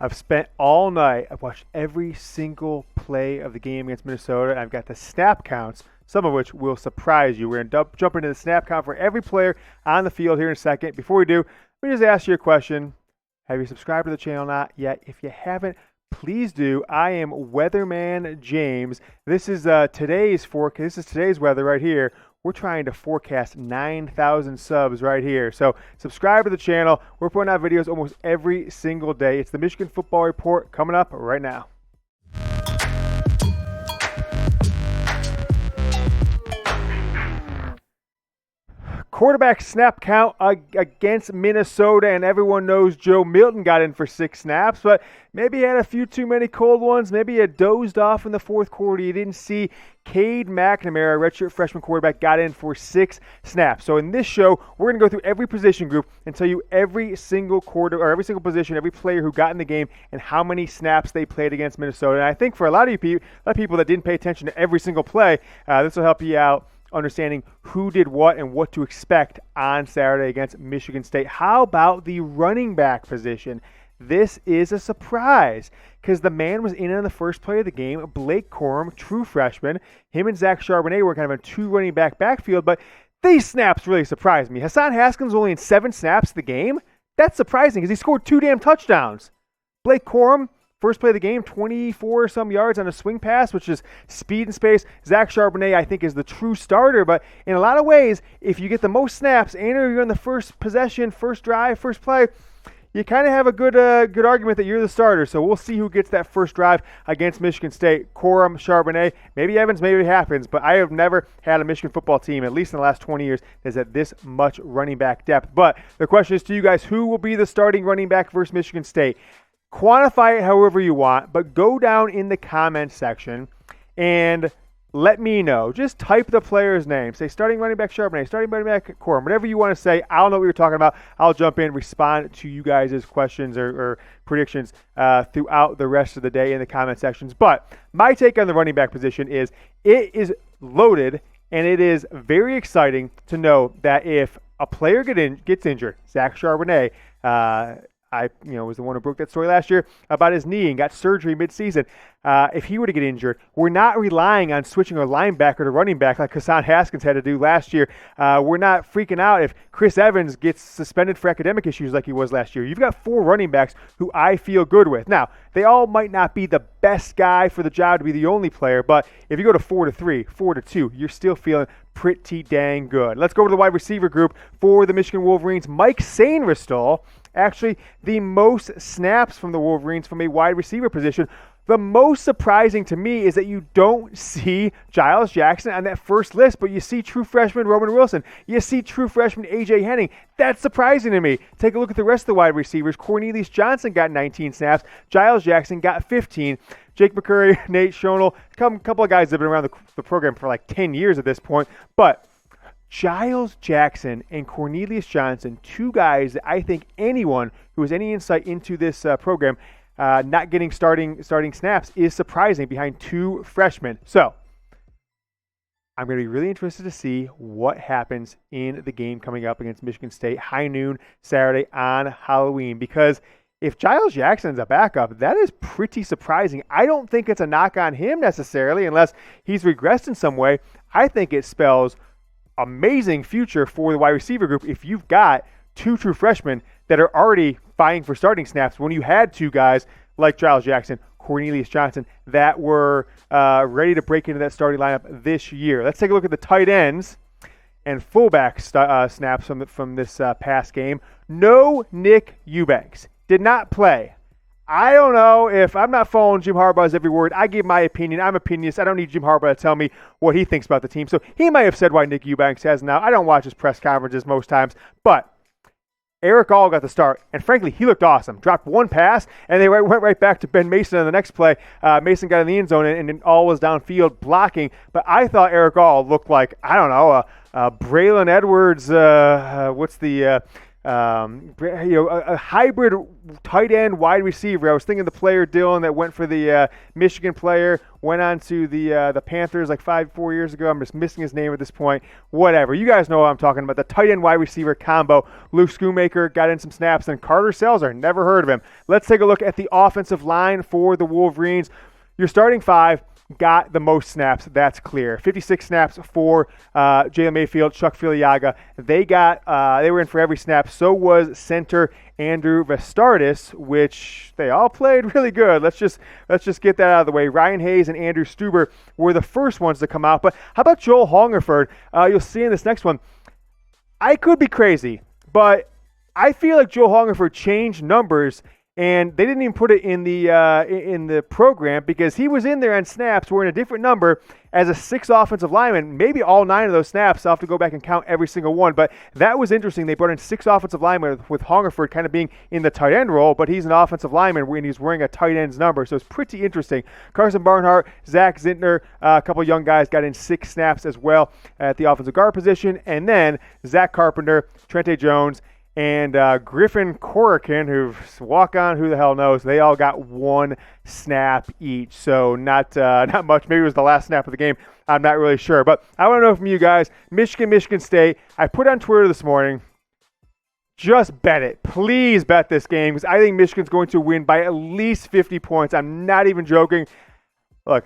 I've spent all night. I've watched every single play of the game against Minnesota, and I've got the snap counts, some of which will surprise you. We're going to jump into the snap count for every player on the field here in a second. Before we do, let me just ask you a question. Have you subscribed to the channel not yet? If you haven't, please do. I am Weatherman James. This is today's forecast. This is today's weather right here. We're trying to forecast 9,000 subs right here. So subscribe to the channel. We're putting out videos almost every single day. It's the Michigan Football Report coming up right now. Quarterback snap count against Minnesota, and everyone knows Joe Milton got in for 6 snaps, but maybe he had a few too many cold ones. Maybe he had dozed off in the fourth quarter. You didn't see Cade McNamara, redshirt freshman quarterback, got in for 6 snaps. So in this show, we're going to go through every position group and tell you every single every single position, every player who got in the game, and how many snaps they played against Minnesota. And I think for a lot of people that didn't pay attention to every single play, this will help you out understanding who did what and what to expect on Saturday against Michigan State. How about the running back position? This is a surprise because the man was in on the first play of the game. Blake Corum, true freshman. Him and Zach Charbonnet were kind of a 2 running back backfield, but these snaps really surprised me. Hassan Haskins only in 7 snaps of the game. That's surprising because he scored 2 damn touchdowns. Blake Corum, first play of the game, 24 some yards on a swing pass, which is speed and space. Zach Charbonnet, I think, is the true starter. But in a lot of ways, if you get the most snaps and you're in the first possession, first drive, first play, you kind of have a good argument that you're the starter. So we'll see who gets that first drive against Michigan State. Corum, Charbonnet, maybe Evans, maybe it happens. But I have never had a Michigan football team, at least in the last 20 years, that's at this much running back depth. But the question is to you guys, who will be the starting running back versus Michigan State? Quantify it however you want, but go down in the comments section and let me know. Just type the player's name. Say starting running back Charbonnet, starting running back Corum, whatever you want to say. I'll know what you're talking about. I'll jump in, respond to you guys' questions or predictions throughout the rest of the day in the comment sections. But my take on the running back position is it is loaded, and it is very exciting to know that if a player gets injured, Zach Charbonnet, I was the one who broke that story last year about his knee and got surgery midseason. If he were to get injured, we're not relying on switching a linebacker to running back like Hassan Haskins had to do last year. We're not freaking out if Chris Evans gets suspended for academic issues like he was last year. You've got 4 running backs who I feel good with. Now, they all might not be the best guy for the job to be the only player, but if you go to 4-3, 4-2, you're still feeling pretty dang good. Let's go to the wide receiver group for the Michigan Wolverines. Mike Sainristil, actually the most snaps from the Wolverines from a wide receiver position. The most surprising to me is that you don't see Giles Jackson on that first list, but you see true freshman Roman Wilson. You see true freshman A.J. Henning. That's surprising to me. Take a look at the rest of the wide receivers. Cornelius Johnson got 19 snaps. Giles Jackson got 15. Jake McCurry, Nate Schoenle, a couple of guys that have been around the program for like 10 years at this point. But Giles Jackson and Cornelius Johnson, 2 guys that I think anyone who has any insight into this program not getting starting snaps is surprising behind 2 freshmen. So I'm going to be really interested to see what happens in the game coming up against Michigan State, high noon Saturday on Halloween, because if Giles Jackson's a backup, that is pretty surprising. I don't think it's a knock on him necessarily unless he's regressed in some way. I think it spells amazing future for the wide receiver group if you've got 2 true freshmen that are already vying for starting snaps when you had 2 guys like Giles Jackson, Cornelius Johnson that were ready to break into that starting lineup this year. Let's take a look at the tight ends and fullback snaps from this past game. No Nick Eubanks. Did not play. I don't know if I'm not following Jim Harbaugh's every word. I give my opinion. I'm opinionist. I don't need Jim Harbaugh to tell me what he thinks about the team. So he might have said why Nick Eubanks has now. I don't watch his press conferences most times, but Erick All got the start, and frankly, he looked awesome. Dropped 1 pass, and they went right back to Ben Mason on the next play. Mason got in the end zone, and All was downfield blocking. But I thought Erick All looked like, I don't know, Braylon Edwards. What's the A hybrid tight end wide receiver. I was thinking the player Dylan that went for the Michigan player, went on to the Panthers like 4 years ago. I'm just missing his name at this point. Whatever. You guys know what I'm talking about. The tight end wide receiver combo. Luke Schoonmaker got in some snaps, and Carter Selzer, never heard of him. Let's take a look at the offensive line for the Wolverines. Your starting five got the most snaps, that's clear. 56 snaps for Jalen Mayfield, Chuck Filiaga. They were in for every snap. So was center Andrew Vastardis, which they all played really good. Let's just get that out of the way. Ryan Hayes and Andrew Stueber were the first ones to come out. But how about Joel Honigford? You'll see in this next one. I could be crazy, but I feel like Joel Honigford changed numbers, and they didn't even put it in the program because he was in there on snaps wearing a different number as a 6 offensive lineman. Maybe all 9 of those snaps. I'll have to go back and count every single one. But that was interesting. They brought in 6 offensive linemen with Honigford kind of being in the tight end role, but he's an offensive lineman and he's wearing a tight end's number. So it's pretty interesting. Karsen Barnhart, Zak Zinter, a couple young guys got in 6 snaps as well at the offensive guard position. And then Zach Carpenter, Trente Jones, and Griffin Korican, who the hell knows, they all got 1 snap each. So not much. Maybe it was the last snap of the game. I'm not really sure. But I want to know from you guys, Michigan State. I put on Twitter this morning, just bet it. Please bet this game because I think Michigan's going to win by at least 50 points. I'm not even joking. Look,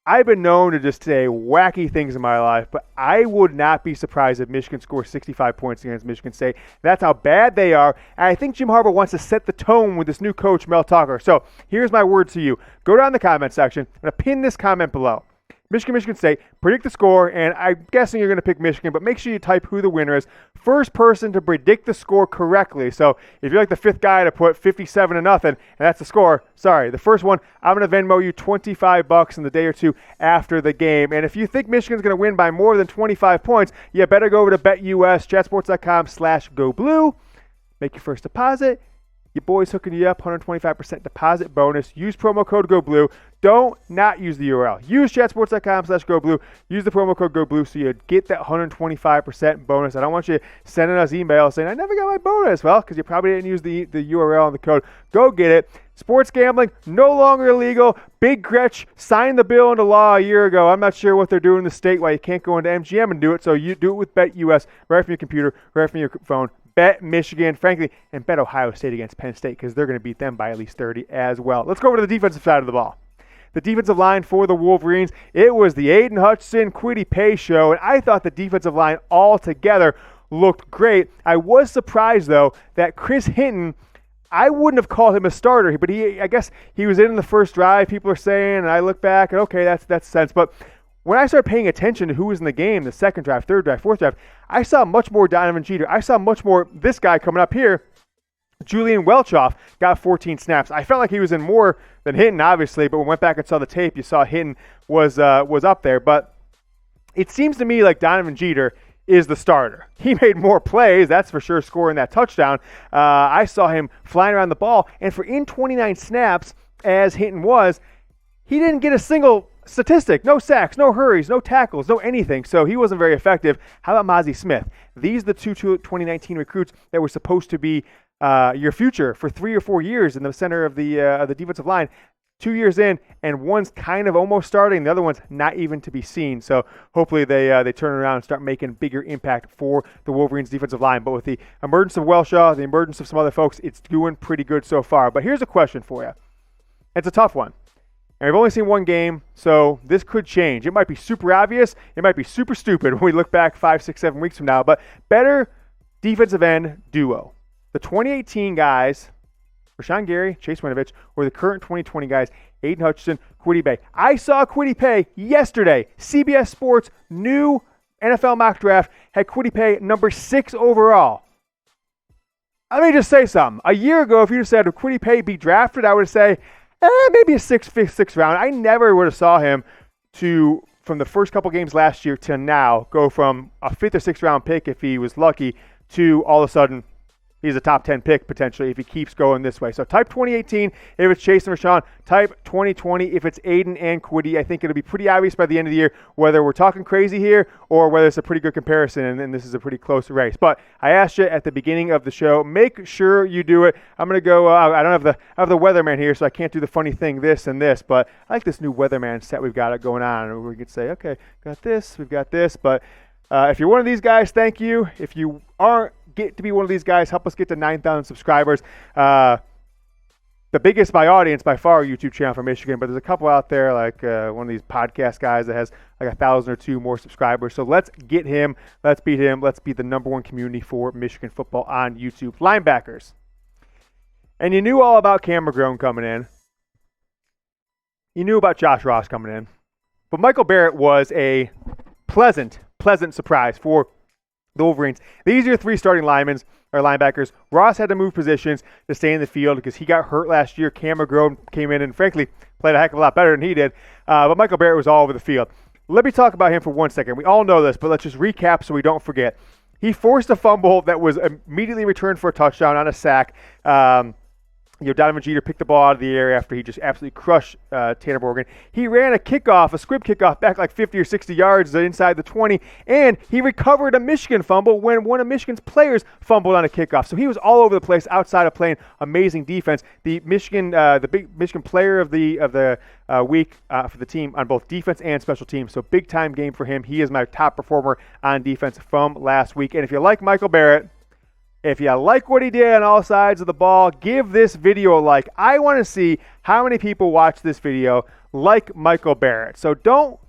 I've been known to just say wacky things in my life, but I would not be surprised if Michigan scores 65 points against Michigan State. That's how bad they are. And I think Jim Harbaugh wants to set the tone with this new coach, Mel Tucker. So here's my word to you. Go down in the comment section and pin this comment below. Michigan State, predict the score, and I'm guessing you're going to pick Michigan, but make sure you type who the winner is. First person to predict the score correctly. So if you're like the 5th guy to put 57-0, and that's the score, sorry, the first one, I'm going to Venmo you $25 in the day or two after the game. And if you think Michigan's going to win by more than 25 points, you better go over to BetUS, chatsports.com/GoBlue. Make your first deposit. Your boy's hooking you up, 125% deposit bonus. Use promo code GoBlue. Don't not use the URL. Use chatsports.com/GoBlue. Use the promo code GoBlue so you get that 125% bonus. I don't want you sending us emails saying, I never got my bonus. Well, because you probably didn't use the URL and the code. Go get it. Sports gambling, no longer illegal. Big Gretch signed the bill into law a year ago. I'm not sure what they're doing in the state, why you can't go into MGM and do it. So you do it with BetUS, right from your computer, right from your phone. Bet Michigan, frankly, and bet Ohio State against Penn State because they're going to beat them by at least 30 as well. Let's go over to the defensive side of the ball. The defensive line for the Wolverines, it was the Aiden Hutchinson, Kwity Paye show, and I thought the defensive line altogether looked great. I was surprised, though, that Chris Hinton, I wouldn't have called him a starter, but I guess he was in the first drive, people are saying, and I look back, and okay, that's sense. But when I started paying attention to who was in the game, the second drive, third drive, fourth drive, I saw much more Donovan Jeter. I saw much more this guy coming up here. Julian Welchoff got 14 snaps. I felt like he was in more than Hinton, obviously, but when we went back and saw the tape, you saw Hinton was up there. But it seems to me like Donovan Jeter is the starter. He made more plays, that's for sure, scoring that touchdown. I saw him flying around the ball, and for in 29 snaps, as Hinton was, he didn't get a single statistic. No sacks, no hurries, no tackles, no anything. So he wasn't very effective. How about Mazi Smith? These are the two 2019 recruits that were supposed to be your future for 3 or 4 years in the center of the defensive line. 2 years in, and one's kind of almost starting, the other one's not even to be seen. So hopefully they turn around and start making bigger impact for the Wolverines defensive line. But with the emergence of Welshaw, the emergence of some other folks, it's doing pretty good so far. But here's a question for you. It's a tough one. And we've only seen one game, so this could change. It might be super obvious. It might be super stupid when we look back 5, 6, 7 weeks from now. But better defensive end duo. The 2018 guys, Rashawn Gary, Chase Winovich, or the current 2020 guys, Aiden Hutchinson, Kwity Paye. I saw Kwity Paye yesterday. CBS Sports' new NFL mock draft had Kwity Paye number 6 overall. Let me just say something. A year ago, if you just said, would Kwity Paye be drafted, I would say, maybe a sixth round. I never would have saw him from the first couple games last year to now, go from a 5th or 6th round pick if he was lucky to all of a sudden, he's a top 10 pick potentially if he keeps going this way. So type 2018 if it's Chase and Rashawn. Type 2020 if it's Aiden and Kwity. I think it'll be pretty obvious by the end of the year whether we're talking crazy here or whether it's a pretty good comparison and this is a pretty close race. But I asked you at the beginning of the show, make sure you do it. I'm going to go, I don't have the weatherman here, so I can't do the funny thing, this and this, but I like this new weatherman set we've got going on. We could say, okay, got this, we've got this, but if you're one of these guys, thank you. If you aren't, get to be one of these guys, help us get to 9,000 subscribers. The biggest by audience by far YouTube channel for Michigan, but there's a couple out there like one of these podcast guys that has like 1,000 or 2 more subscribers. So let's get him, let's beat him, let's be the #1 community for Michigan football on YouTube. Linebackers. And you knew all about Cam McGrone coming in. You knew about Josh Ross coming in. But Michael Barrett was a pleasant surprise for the Wolverines. These are your 3 starting linebackers. Ross had to move positions to stay in the field because he got hurt last year. Cam McGrone came in and, frankly, played a heck of a lot better than he did. But Michael Barrett was all over the field. Let me talk about him for 1 second. We all know this, but let's just recap so we don't forget. He forced a fumble that was immediately returned for a touchdown on a sack. Donovan Jeter picked the ball out of the air after he just absolutely crushed Tanner Morgan. He ran a squib kickoff back like 50 or 60 yards inside the 20, and he recovered a Michigan fumble when one of Michigan's players fumbled on a kickoff. So he was all over the place outside of playing amazing defense. The big Michigan player of the week for the team on both defense and special teams. So big time game for him. He is my top performer on defense from last week. And if you like Michael Barrett, if you like what he did on all sides of the ball, give this video a like. I want to see how many people watch this video like Michael Barrett. So don't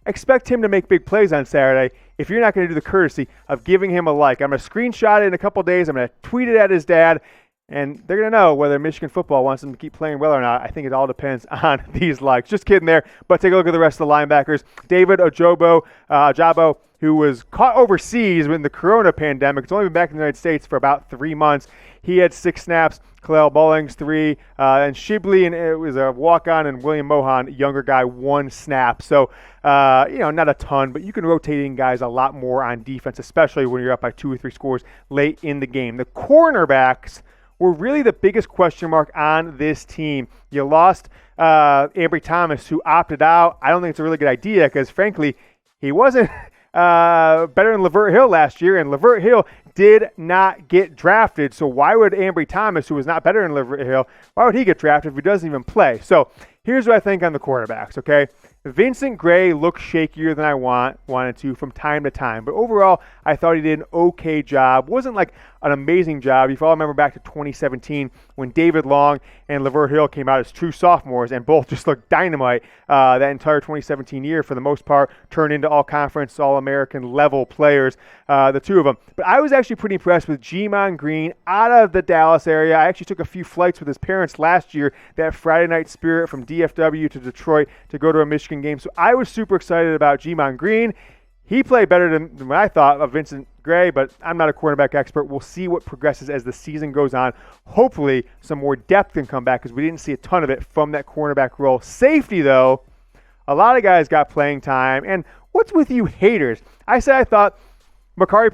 expect him to make big plays on Saturday if you're not going to do the courtesy of giving him a like. I'm going to screenshot it in a couple days. I'm going to tweet it at his dad, and they're going to know whether Michigan football wants him to keep playing well or not. I think it all depends on these likes. Just kidding there, but take a look at the rest of the linebackers. David Ojabo, who was caught overseas in the corona pandemic. It's only been back in the United States for about 3 months. He had 6 snaps. Kalel Bullings, 3. And Shibley, and it was a walk-on, and William Mohan, younger guy, 1 snap. So, not a ton, but you can rotate in guys a lot more on defense, especially when you're up by 2 or 3 scores late in the game. The cornerbacks were really the biggest question mark on this team. You lost Ambry Thomas, who opted out. I don't think it's a really good idea because, frankly, he wasn't better than Lavert Hill last year, and Lavert Hill did not get drafted. So why would Ambry Thomas, who was not better than Lavert Hill, why would he get drafted if he doesn't even play? So here's what I think on the quarterbacks, okay? Vincent Gray looked shakier than I wanted to from time to time. But overall, I thought he did an okay job. Wasn't like an amazing job. If you all remember back to 2017 when David Long and Lavert Hill came out as true sophomores and both just looked dynamite that entire 2017 year for the most part, turned into all-conference, all-American level players, the two of them. But I was actually pretty impressed with G-Mon Green out of the Dallas area. I actually took a few flights with his parents last year, that Friday night spirit from DFW to Detroit to go to a Michigan game. So I was super excited about G-Mon Green. He played better than what I thought of Vincent Gray, but I'm not a quarterback expert. We'll see what progresses as the season goes on. Hopefully some more depth can come back because we didn't see a ton of it from that cornerback role. Safety, though, a lot of guys got playing time. And what's with you haters? I said I thought Makari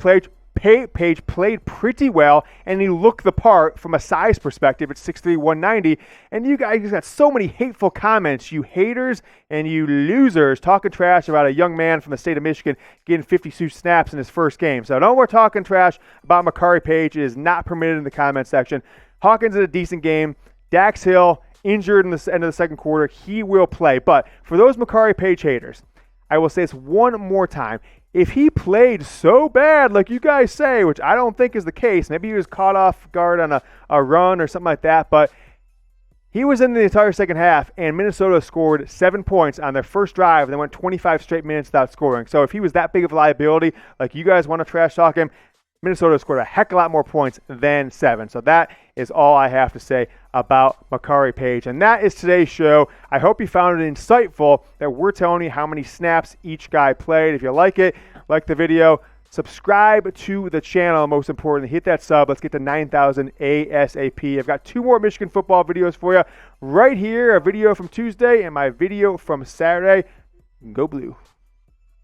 Page played pretty well, and he looked the part from a size perspective at 6'3", 190. And you guys got so many hateful comments, you haters and you losers, talking trash about a young man from the state of Michigan getting 52 snaps in his first game. So no more talking trash about Makari Page. It is not permitted in the comment section. Hawkins had a decent game. Dax Hill injured in the end of the second quarter. He will play. But for those Makari Page haters, I will say this one more time. If he played so bad like you guys say, which I don't think is the case, maybe he was caught off guard on a run or something like that, but he was in the entire second half, and Minnesota scored 7 points on their first drive, and they went 25 straight minutes without scoring. So if he was that big of a liability, like you guys want to trash talk him, Minnesota scored a heck of a lot more points than 7. So that is all I have to say about Makari Page. And that is today's show. I hope you found it insightful that we're telling you how many snaps each guy played. If you like it, like the video, subscribe to the channel. Most importantly, hit that sub. Let's get to 9,000 ASAP. I've got 2 more Michigan football videos for you right here, a video from Tuesday and my video from Saturday. Go Blue.